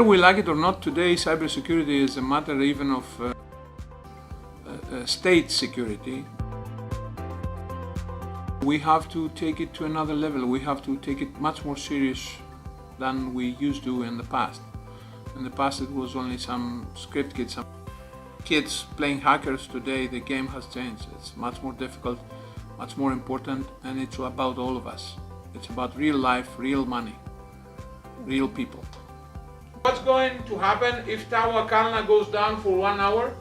Whether we like it or not, today cybersecurity is a matter even of state security. We have to take it to another level. We have to take it much more serious than we used to in the past. In the past it was only some script kids, some kids playing hackers. Today the game has changed. It's much more difficult, much more important, and it's about all of us. It's about real life, real money, real people. What's going to happen if Tawa Kalna goes down for 1 hour?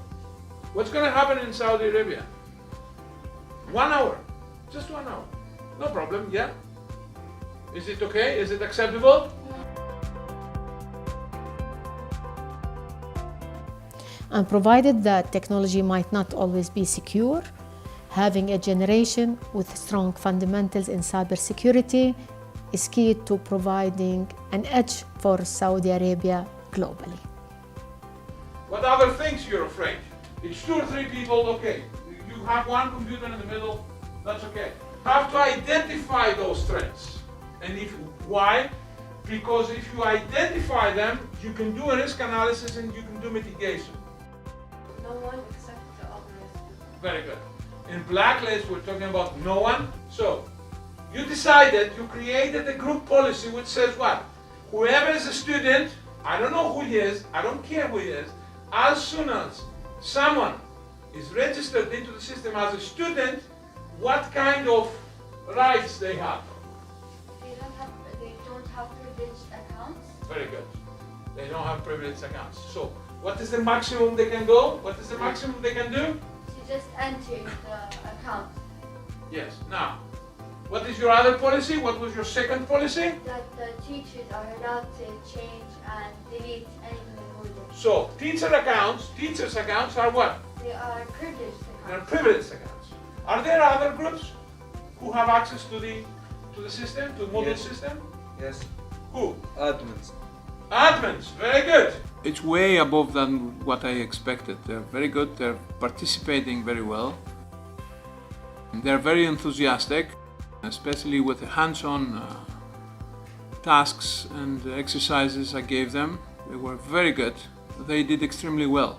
What's going to happen in Saudi Arabia? 1 hour, just 1 hour. No problem, yeah? Is it okay? Is it acceptable? And provided that technology might not always be secure, having a generation with strong fundamentals in cybersecurity is key to providing an edge for Saudi Arabia globally. What other things you're afraid? It's 2 or 3 people, okay. You have one computer in the middle, that's okay. You have to identify those threats. And why? Because if you identify them, you can do a risk analysis and you can do mitigation. No one except the others. Very good. In blacklist, we're talking about no one. So, you decided, you created a group policy which says what? Whoever is a student, I don't know who he is, I don't care who he is, as soon as someone is registered into the system as a student, what kind of rights they have? They don't have privileged accounts. Very good. They don't have privileged accounts. So, what is the maximum they can go? What is the maximum they can do? To just enter the account. Yes. Now, what is your other policy? What was your second policy? That the teachers are allowed to change and delete anything included. So, teachers' accounts are what? They are privileged accounts. They're privileged accounts. Are there other groups who have access to the system, to the model system? Yes. Who? Admins. Admins, very good. It's way above than what I expected. They're very good, they're participating very well. They're very enthusiastic, especially with the hands-on tasks and exercises I gave them. They were very good. They did extremely well.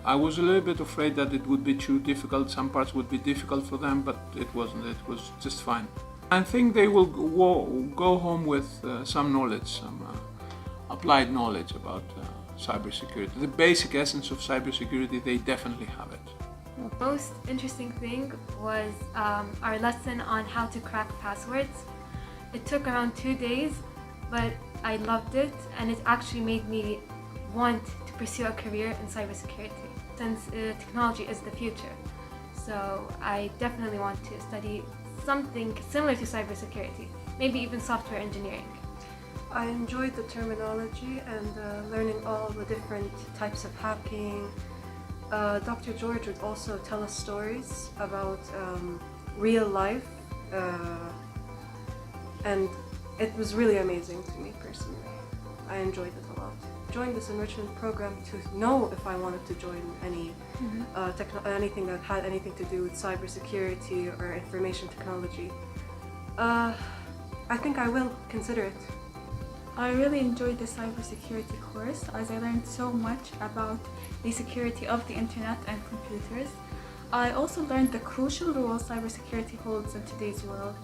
I was a little bit afraid that it would be too difficult. Some parts would be difficult for them, but it wasn't. It was just fine. I think they will go home with some knowledge, some applied knowledge about cybersecurity. The basic essence of cybersecurity, they definitely have it. The most interesting thing was our lesson on how to crack passwords. It took around 2 days, but I loved it, and it actually made me want to pursue a career in cybersecurity, since technology is the future. So I definitely want to study something similar to cybersecurity, maybe even software engineering. I enjoyed the terminology and learning all the different types of hacking. Dr. George would also tell us stories about real life, and it was really amazing to me personally. I enjoyed it a lot. Joined this enrichment program to know if I wanted to join anything that had anything to do with cybersecurity or information technology. I think I will consider it. I really enjoyed the cybersecurity course as I learned so much about the security of the internet and computers. I also learned the crucial role cybersecurity holds in today's world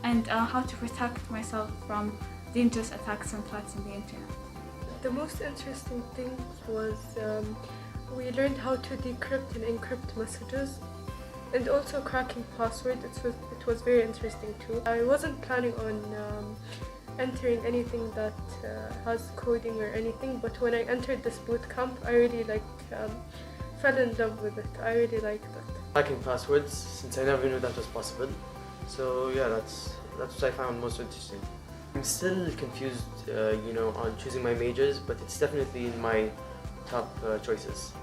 and how to protect myself from dangerous attacks and threats on the internet. The most interesting thing was we learned how to decrypt and encrypt messages, and also cracking passwords. It was very interesting too. I wasn't planning on entering anything that has coding or anything, but when I entered this bootcamp, I really fell in love with it. I really liked it. Hacking passwords, since I never knew that was possible. So yeah, that's what I found most interesting. I'm still confused, on choosing my majors, but it's definitely in my top choices.